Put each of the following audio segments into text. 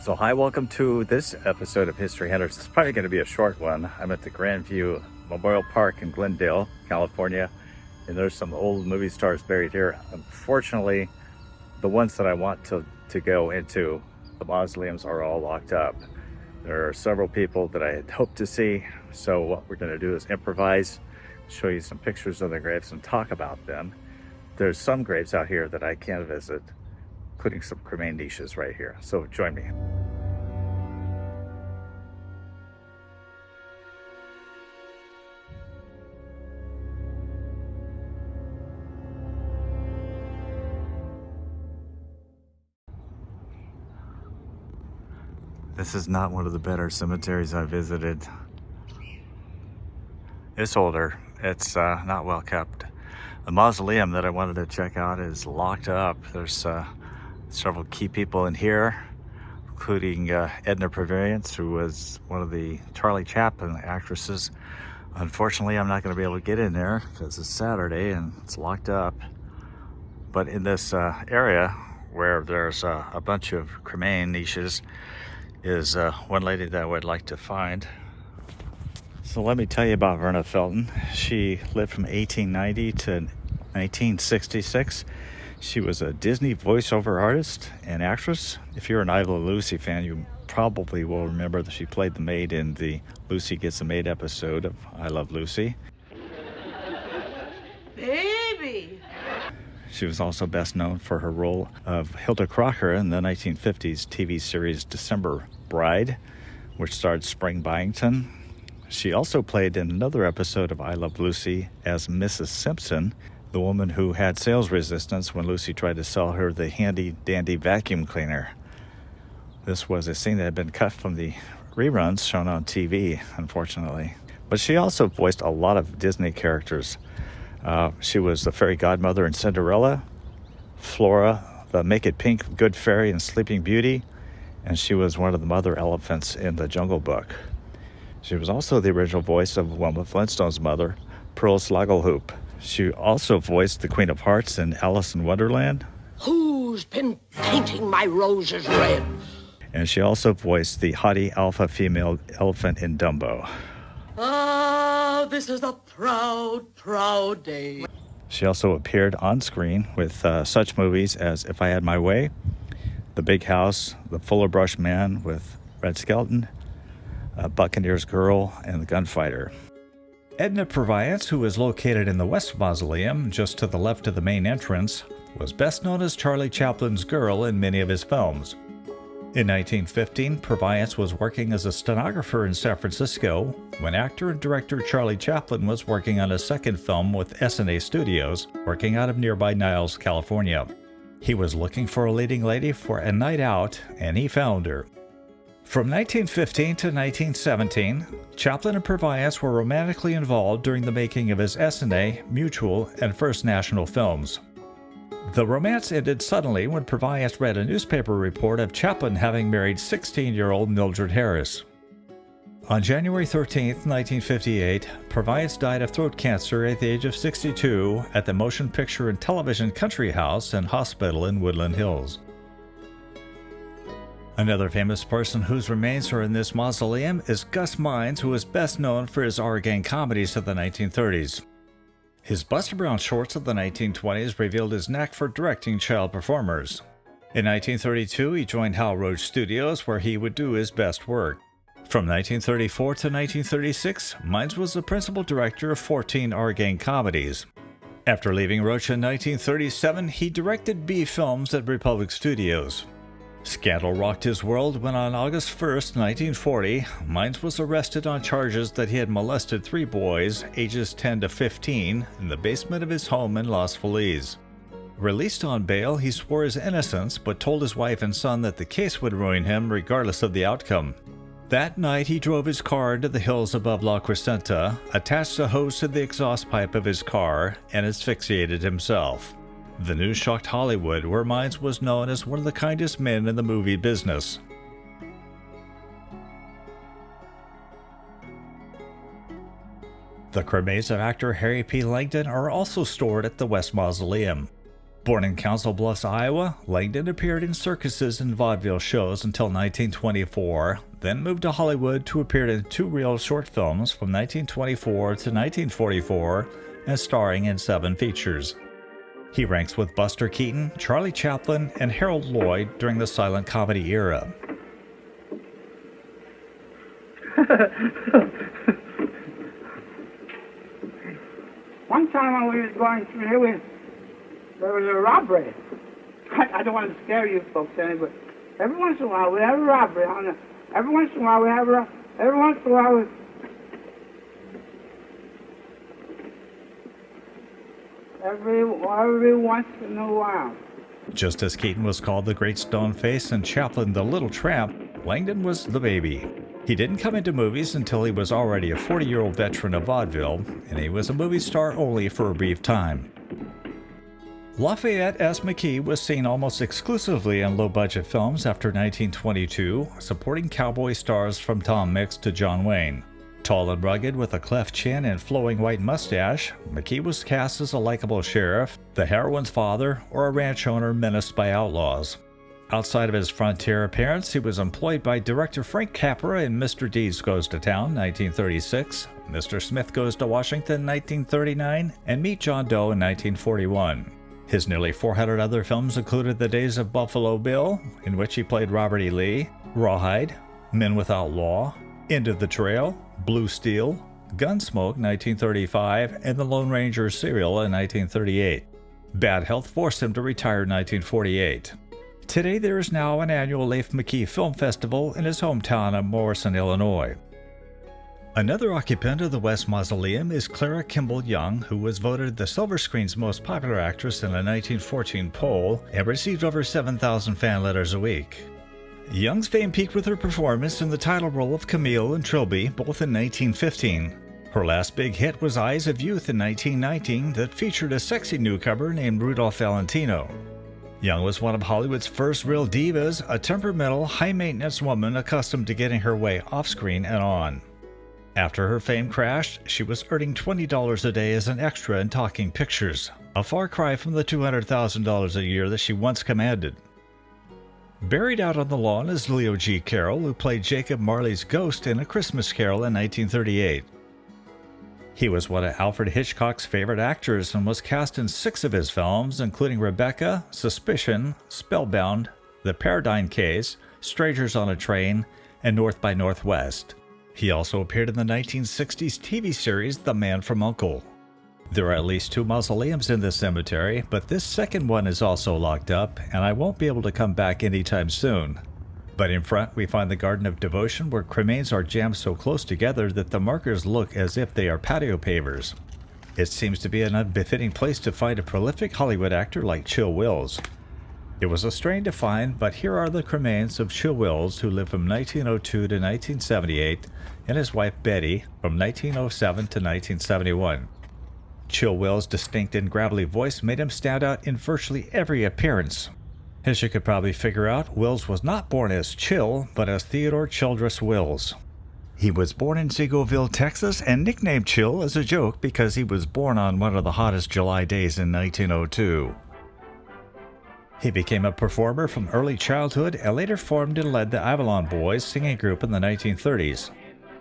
So hi, welcome to this episode of History Hunters. It's probably going to be a short one. I'm at the Grandview Memorial Park in Glendale, California, and there's some old movie stars buried here. Unfortunately, the ones that I want to go into, the mausoleums, are all locked up. There are several people that I had hoped to see, so what we're going to do is improvise, show you some pictures of the graves and talk about them. There's some graves out here that I can visit, including some cremain niches right here. So join me. This is not one of the better cemeteries I visited. It's older. It's not well kept. The mausoleum that I wanted to check out is locked up. There's several key people in here, including Edna Purviance, who was one of the Charlie Chaplin actresses. Unfortunately, I'm not going to be able to get in there because it's Saturday and it's locked up. But in this area where there's a bunch of cremain niches is one lady that I would like to find. So let me tell you about Verna Felton. She lived from 1890 to 1966. She was a Disney voiceover artist and actress. If you're an I Love Lucy fan, you probably will remember that she played the maid in the Lucy Gets a Maid episode of I Love Lucy. Baby! She was also best known for her role of Hilda Crocker in the 1950s TV series December Bride, which starred Spring Byington. She also played in another episode of I Love Lucy as Mrs. Simpson, the woman who had sales resistance when Lucy tried to sell her the handy-dandy vacuum cleaner. This was a scene that had been cut from the reruns shown on TV, unfortunately. But she also voiced a lot of Disney characters. She was the fairy godmother in Cinderella, Flora, the Make It Pink Good Fairy in Sleeping Beauty, and she was one of the mother elephants in The Jungle Book. She was also the original voice of Wilma Flintstone's mother, Pearl Slugglehoop. She also voiced the Queen of Hearts in Alice in Wonderland. Who's been painting my roses red? And she also voiced the haughty alpha female elephant in Dumbo. Ah, this is a proud, proud day. She also appeared on screen with such movies as If I Had My Way, The Big House, The Fuller Brush Man with Red Skelton, Buccaneer's Girl, and The Gunfighter. Edna Purviance, who is located in the West Mausoleum, just to the left of the main entrance, was best known as Charlie Chaplin's girl in many of his films. In 1915, Purviance was working as a stenographer in San Francisco when actor and director Charlie Chaplin was working on a second film with S&A Studios, working out of nearby Niles, California. He was looking for a leading lady for a night out, and he found her. From 1915 to 1917, Chaplin and Purviance were romantically involved during the making of his S&A, Mutual, and First National films. The romance ended suddenly when Purviance read a newspaper report of Chaplin having married 16-year-old Mildred Harris. On January 13, 1958, Purviance died of throat cancer at the age of 62 at the Motion Picture and Television Country House and Hospital in Woodland Hills. Another famous person whose remains are in this mausoleum is Gus Meins, who is best known for his R-gang comedies of the 1930s. His Buster Brown shorts of the 1920s revealed his knack for directing child performers. In 1932, he joined Hal Roach Studios, where he would do his best work. From 1934 to 1936, Meins was the principal director of 14 R-gang comedies. After leaving Roach in 1937, he directed B films at Republic Studios. Scandal rocked his world when on August 1, 1940, Meins was arrested on charges that he had molested 3 boys, ages 10 to 15, in the basement of his home in Los Feliz. Released on bail, he swore his innocence but told his wife and son that the case would ruin him regardless of the outcome. That night, he drove his car into the hills above La Crescenta, attached a hose to the exhaust pipe of his car, and asphyxiated himself. The news shocked Hollywood, where Meins was known as one of the kindest men in the movie business. The cremains of actor Harry P. Langdon are also stored at the West Mausoleum. Born in Council Bluffs, Iowa, Langdon appeared in circuses and vaudeville shows until 1924, then moved to Hollywood to appear in 2 reel short films from 1924 to 1944 and starring in 7 features. He ranks with Buster Keaton, Charlie Chaplin, and Harold Lloyd during the silent comedy era. One time when we was going through here, there was a robbery. I don't want to scare you folks any, but every once in a while we have a robbery. Every once in a while we have a every once in a while we... Every once in a while. Just as Keaton was called the Great Stone Face and Chaplin the Little Tramp, Langdon was the baby. He didn't come into movies until he was already a 40-year-old veteran of vaudeville, and he was a movie star only for a brief time. Lafayette S. McKee was seen almost exclusively in low-budget films after 1922, supporting cowboy stars from Tom Mix to John Wayne. Tall and rugged with a cleft chin and flowing white mustache, McKee was cast as a likable sheriff, the heroine's father, or a ranch owner menaced by outlaws. Outside of his frontier appearance, he was employed by director Frank Capra in Mr. Deeds Goes to Town, 1936, Mr. Smith Goes to Washington, 1939, and Meet John Doe in 1941. His nearly 400 other films included The Days of Buffalo Bill, in which he played Robert E. Lee, Rawhide, Men Without Law, End of the Trail, Blue Steel, Gunsmoke, 1935, and The Lone Ranger serial in 1938. Bad health forced him to retire in 1948. Today there is now an annual Leif McKee Film Festival in his hometown of Morrison, Illinois. Another occupant of the West Mausoleum is Clara Kimball Young, who was voted the Silver Screen's most popular actress in a 1914 poll and received over 7,000 fan letters a week. Young's fame peaked with her performance in the title role of Camille in Trilby, both in 1915. Her last big hit was Eyes of Youth in 1919 that featured a sexy newcomer named Rudolph Valentino. Young was one of Hollywood's first real divas, a temperamental, high-maintenance woman accustomed to getting her way off-screen and on. After her fame crashed, she was earning $20 a day as an extra in talking pictures, a far cry from the $200,000 a year that she once commanded. Buried out on the lawn is Leo G. Carroll, who played Jacob Marley's ghost in A Christmas Carol in 1938. He was one of Alfred Hitchcock's favorite actors and was cast in 6 of his films, including Rebecca, Suspicion, Spellbound, The Paradigm Case, Strangers on a Train, and North by Northwest. He also appeared in the 1960s TV series The Man from U.N.C.L.E. There are at least 2 mausoleums in this cemetery, but this second one is also locked up, and I won't be able to come back anytime soon. But in front, we find the Garden of Devotion, where cremains are jammed so close together that the markers look as if they are patio pavers. It seems to be an unbefitting place to find a prolific Hollywood actor like Chill Wills. It was a strain to find, but here are the cremains of Chill Wills, who lived from 1902 to 1978, and his wife Betty from 1907 to 1971. Chill Wills' distinct and gravelly voice made him stand out in virtually every appearance. As you could probably figure out, Wills was not born as Chill, but as Theodore Childress Wills. He was born in Seagoville, Texas, and nicknamed Chill as a joke because he was born on one of the hottest July days in 1902. He became a performer from early childhood and later formed and led the Avalon Boys singing group in the 1930s.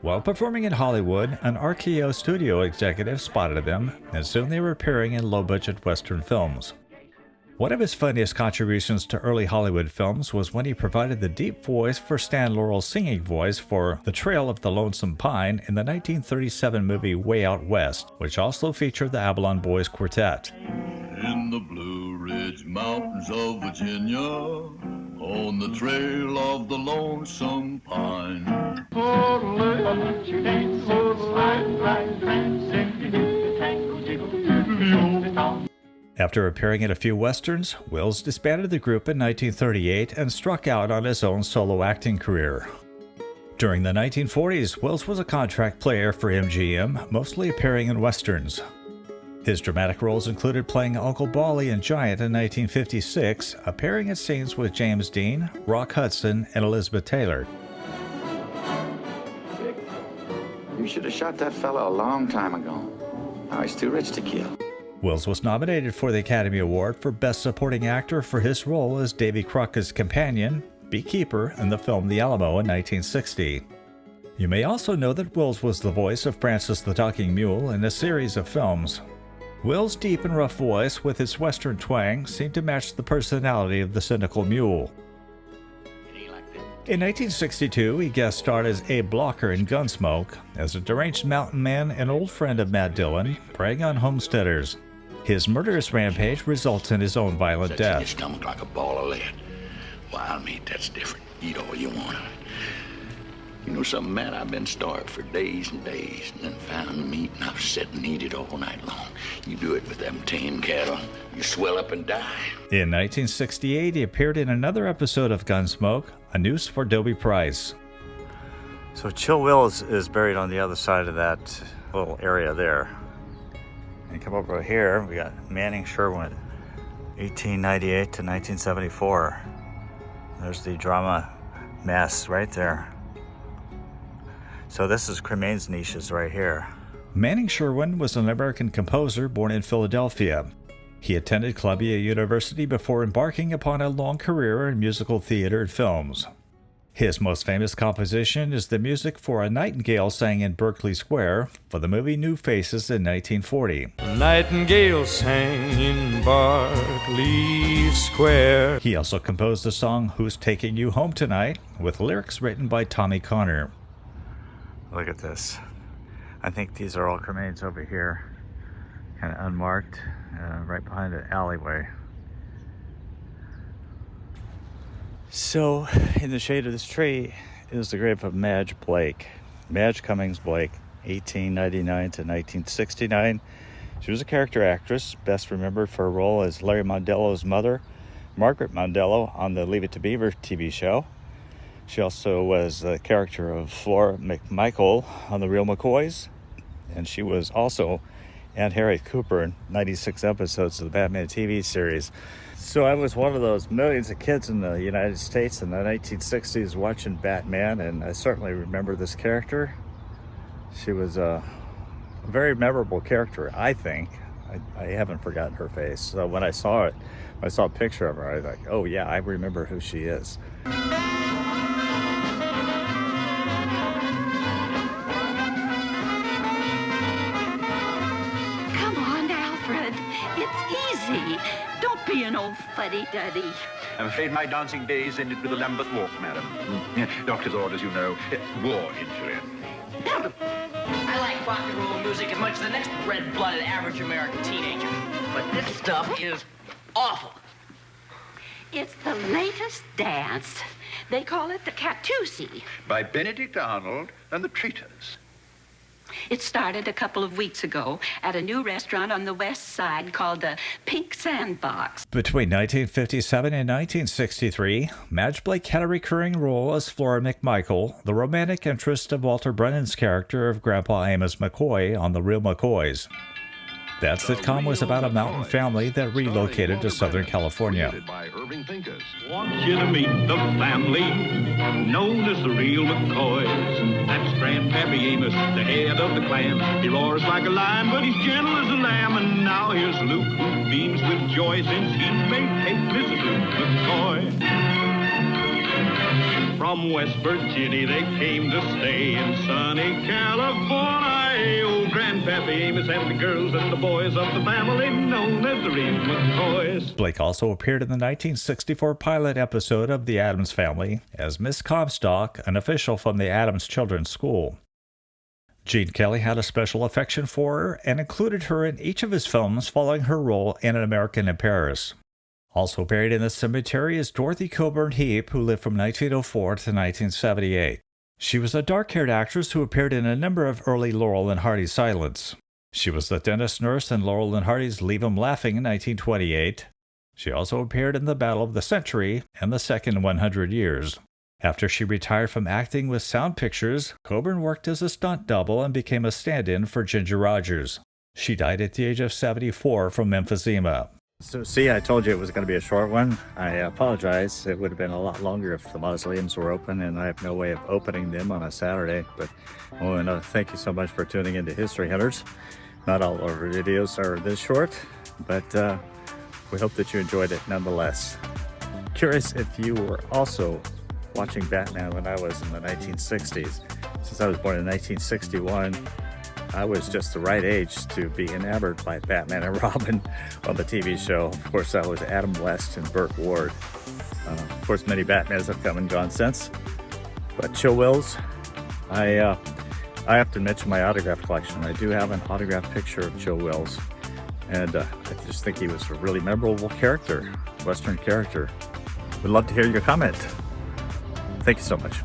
While performing in Hollywood, an RKO studio executive spotted them, and soon they were appearing in low-budget Western films. One of his funniest contributions to early Hollywood films was when he provided the deep voice for Stan Laurel's singing voice for The Trail of the Lonesome Pine in the 1937 movie Way Out West, which also featured the Avalon Boys Quartet. In the Blue Ridge Mountains of Virginia, on the trail of the lonesome pine. After appearing in a few westerns, Wills disbanded the group in 1938 and struck out on his own solo acting career. During the 1940s, Wills was a contract player for MGM, mostly appearing in westerns. His dramatic roles included playing Uncle Bolly in Giant in 1956, appearing in scenes with James Dean, Rock Hudson, and Elizabeth Taylor. You should have shot that fella a long time ago. Now he's too rich to kill. Wills was nominated for the Academy Award for Best Supporting Actor for his role as Davy Crockett's companion, beekeeper, in the film The Alamo in 1960. You may also know that Wills was the voice of Francis the Talking Mule in a series of films. Wills' deep and rough voice with its western twang seemed to match the personality of the cynical mule. In 1962, he guest starred as Abe Blocker in Gunsmoke, as a deranged mountain man and old friend of Matt Dillon, preying on homesteaders. His murderous rampage results in his own violent Sets in your death. stomach like a ball of lead. Wild meat, that's different. Eat all you want. You know something, Matt? I've been starved for days and days, and then found the meat, and I've sat and eat it all night long. You do it with them tame cattle, you swell up and die. In 1968, he appeared in another episode of Gunsmoke, A Noose for Dobie Price. So Chill Wills is buried on the other side of that little area there. And come over here, we got Manning Sherwin, 1898 to 1974. There's the drama mess right there. So this is cremains niches right here. Manning Sherwin was an American composer born in Philadelphia. He attended Columbia University before embarking upon a long career in musical theater and films. His most famous composition is the music for A Nightingale Sang in Berkeley Square for the movie New Faces in 1940. A nightingale sang in Berkeley Square. He also composed the song Who's Taking You Home Tonight, with lyrics written by Tommy Connor. Look at this. I think these are all cremains over here, kind of unmarked, right behind the alleyway. So, in the shade of this tree is the grave of Madge Blake. Madge Cummings Blake, 1899 to 1969. She was a character actress, best remembered for her role as Larry Mondello's mother, Margaret Mondello, on the Leave It to Beaver TV show. She also was the character of Flora McMichael on The Real McCoys, and she was also Aunt Harriet Cooper in 96 episodes of the Batman TV series. So I was one of those millions of kids in the United States in the 1960s watching Batman, and I certainly remember this character. She was a very memorable character, I think. I haven't forgotten her face. So when I saw it, when I saw a picture of her, I was like, oh yeah, I remember who she is. Don't be an old fuddy-duddy. I'm afraid my dancing days ended with a Lambeth walk, madam. Doctor's orders, you know. War injury. I like rock and roll music as much as the next red-blooded average American teenager. But this stuff is awful. It's the latest dance. They call it the Catoosie. By Benedict Arnold and the Traitors. It started a couple of weeks ago at a new restaurant on the west side called the Pink Sandbox. Between 1957 and 1963, Madge Blake had a recurring role as Flora McMichael, the romantic interest of Walter Brennan's character of Grandpa Amos McCoy on The Real McCoys. That sitcom was about a mountain family that relocated to Southern California. Want you to meet the family known as the Real McCoys. That's Grandpappy Amos, the head of the clan. He roars like a lion, but he's gentle as a lamb. And now here's Luke, who beams with joy since he may take Mrs. Luke McCoy. From West Virginia they came to stay in sunny California. Old Grandpappy Amos and the girls and the boys of the family known as the Real McCoys. Blake also appeared in the 1964 pilot episode of The Addams Family as Miss Comstock, an official from the Addams Children's School. Gene Kelly had a special affection for her and included her in each of his films following her role in An American in Paris. Also buried in the cemetery is Dorothy Coburn Heap, who lived from 1904 to 1978. She was a dark-haired actress who appeared in a number of early Laurel and Hardy silents. She was the dentist nurse in Laurel and Hardy's Leave 'Em Laughing in 1928. She also appeared in The Battle of the Century and The Second 100 Years. After she retired from acting with Sound Pictures, Coburn worked as a stunt double and became a stand-in for Ginger Rogers. She died at the age of 74 from emphysema. So see, I told you it was going to be a short one. I apologize. It would have been a lot longer if the mausoleums were open, and I have no way of opening them on a Saturday. But I want to thank you so much for tuning into History Hunters. Not all of our videos are this short, but we hope that you enjoyed it nonetheless. Curious if you were also watching Batman when I was in the 1960s. Since I was born in 1961, I was just the right age to be enamored by Batman and Robin on the TV show. Of course, that was Adam West and Burt Ward. Of course, many Batmans have come and gone since. But Chill Wills, I have to mention my autograph collection. I do have an autographed picture of Chill Wills. And I just think he was a really memorable character, Western character. We'd love to hear your comment. Thank you so much.